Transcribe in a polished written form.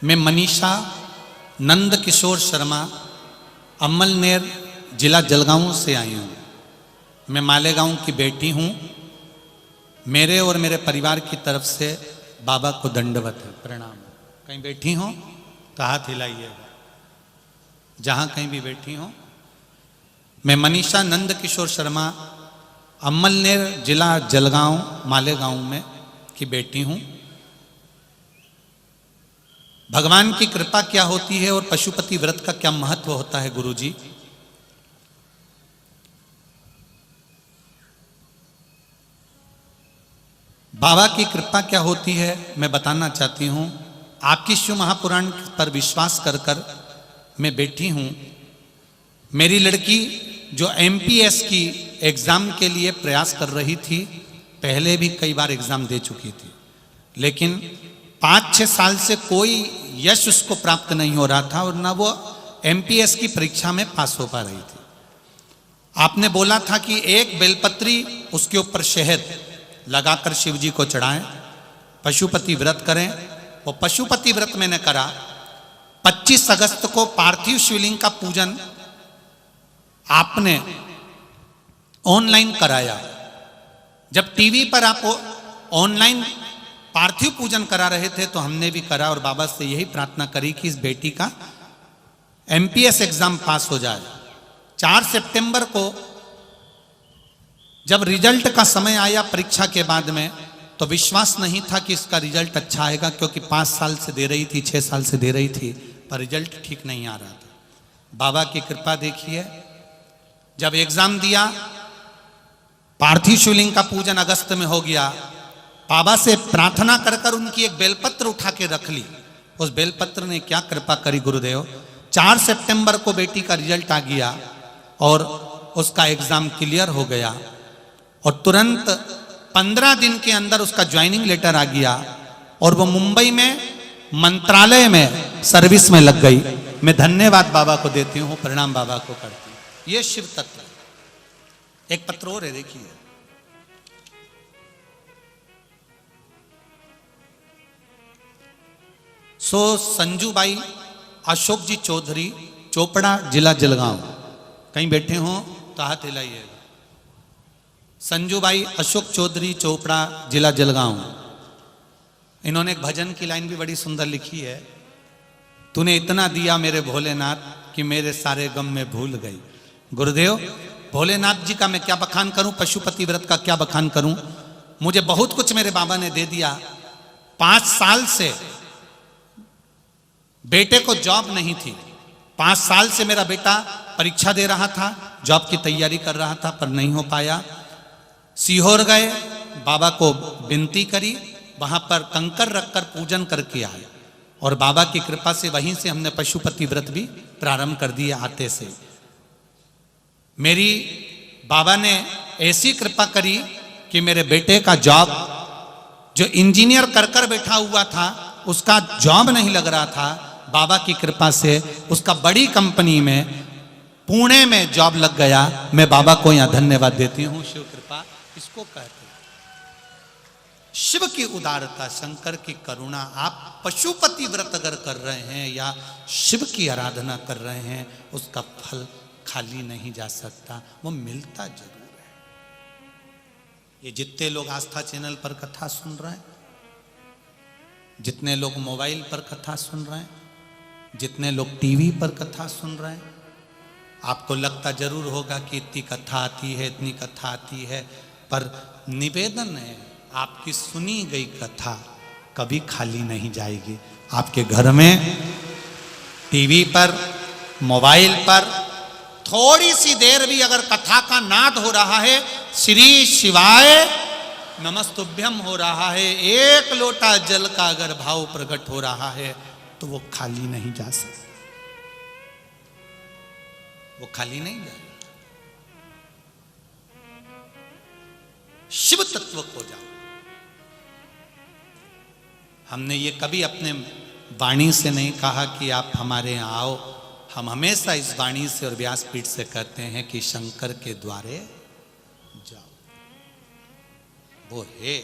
मैं मनीषा नंद किशोर शर्मा अमलनेर जिला जलगांव से आई हूँ। मैं मालेगांव की बेटी हूँ। मेरे और मेरे परिवार की तरफ से बाबा को दंडवत है, प्रणाम। कहीं बैठी हो तो हाथ हिलाइएगा, जहाँ कहीं भी बैठी हो। मैं मनीषा नंद किशोर शर्मा अमलनेर जिला जलगांव मालेगांव में की बेटी हूँ। भगवान की कृपा क्या होती है और पशुपति व्रत का क्या महत्व होता है गुरुजी? बाबा की कृपा क्या होती है मैं बताना चाहती हूँ। आपकी शिव महापुराण पर विश्वास कर कर मैं बैठी हूँ। मेरी लड़की जो एमपीएस की एग्ज़ाम के लिए प्रयास कर रही थी, पहले भी कई बार एग्ज़ाम दे चुकी थी, लेकिन 5-6 साल से कोई यश उसको प्राप्त नहीं हो रहा था और ना वो एमपीएस की परीक्षा में पास हो पा रही थी। आपने बोला था कि एक बेलपत्री उसके ऊपर शहद लगाकर शिव जी को चढ़ाएं, पशुपति व्रत करें। वो पशुपति व्रत मैंने करा। 25 अगस्त को पार्थिव शिवलिंग का पूजन आपने ऑनलाइन कराया। जब टीवी पर आप ऑनलाइन पार्थिव पूजन करा रहे थे तो हमने भी करा और बाबा से यही प्रार्थना करी कि इस बेटी का एमपीएस एग्जाम पास हो जाए। 4 सितंबर को जब रिजल्ट का समय आया परीक्षा के बाद में, तो विश्वास नहीं था कि इसका रिजल्ट अच्छा आएगा, क्योंकि 5 साल से दे रही थी, 6 साल से दे रही थी, पर रिजल्ट ठीक नहीं आ रहा था। बाबा की कृपा देखिए, जब एग्जाम दिया, पार्थिव शिवलिंग का पूजन अगस्त में हो गया। बाबा से प्रार्थना कर कर उनकी एक बेलपत्र उठा के रख ली। उस बेलपत्र ने क्या कृपा करी गुरुदेव। 4 सितंबर को बेटी का रिजल्ट आ गया और उसका एग्जाम क्लियर हो गया और तुरंत 15 दिन के अंदर उसका ज्वाइनिंग लेटर आ गया और वो मुंबई में मंत्रालय में सर्विस में लग गई। मैं धन्यवाद बाबा को देती हूँ, प्रणाम बाबा को करती हूँ। ये शिव तत्व। एक पत्र और है, देखिए। सो संजूबाई अशोक जी चौधरी, चोपड़ा, जिला जलगांव। कहीं बैठे हो तो हाथ हिलाइएगा। संजूबाई अशोक चौधरी, चोपड़ा, जिला जलगांव। इन्होंने एक भजन की लाइन भी बड़ी सुंदर लिखी है। तूने इतना दिया मेरे भोलेनाथ कि मेरे सारे गम में भूल गई। गुरुदेव, भोलेनाथ जी का मैं क्या बखान करूं, पशुपति व्रत का क्या बखान करूं। मुझे बहुत कुछ मेरे बाबा ने दे दिया। 5 साल से बेटे को जॉब नहीं थी। 5 साल से मेरा बेटा परीक्षा दे रहा था, जॉब की तैयारी कर रहा था, पर नहीं हो पाया। सीहोर गए, बाबा को विनती करी, वहां पर कंकर रखकर पूजन करके आए और बाबा की कृपा से वहीं से हमने पशुपति व्रत भी प्रारंभ कर दिया। आते से मेरी बाबा ने ऐसी कृपा करी कि मेरे बेटे का जॉब, जो इंजीनियर कर कर बैठा हुआ था, उसका जॉब नहीं लग रहा था। बाबा की कृपा से उसका बड़ी कंपनी में पुणे में जॉब लग गया। मैं बाबा को यहाँ धन्यवाद देती हूँ। शिव कृपा इसको कहते हैं। शिव की उदारता, शंकर की करुणा। आप पशुपति व्रत अगर कर रहे हैं या शिव की आराधना कर रहे हैं, उसका फल खाली नहीं जा सकता, वो मिलता जरूर है। ये जितने लोग आस्था चैनल पर कथा सुन रहे हैं, जितने लोग मोबाइल पर कथा सुन रहे हैं, जितने लोग टीवी पर कथा सुन रहे हैं, आपको लगता जरूर होगा कि इतनी कथा आती है, इतनी कथा आती है, पर निवेदन है, आपकी सुनी गई कथा कभी खाली नहीं जाएगी। आपके घर में, टीवी पर, मोबाइल पर थोड़ी सी देर भी अगर कथा का नाद हो रहा है, श्री शिवाय नमस्तुभ्यम हो रहा है, एक लोटा जल का अगर भाव प्रकट हो रहा है, तो वो खाली नहीं जा सकता, वो खाली नहीं जाए। शिव तत्व को जाओ। हमने ये कभी अपने वाणी से नहीं कहा कि आप हमारे यहाँ आओ। हम हमेशा इस वाणी से और व्यासपीठ से कहते हैं कि शंकर के द्वारे जाओ। वो है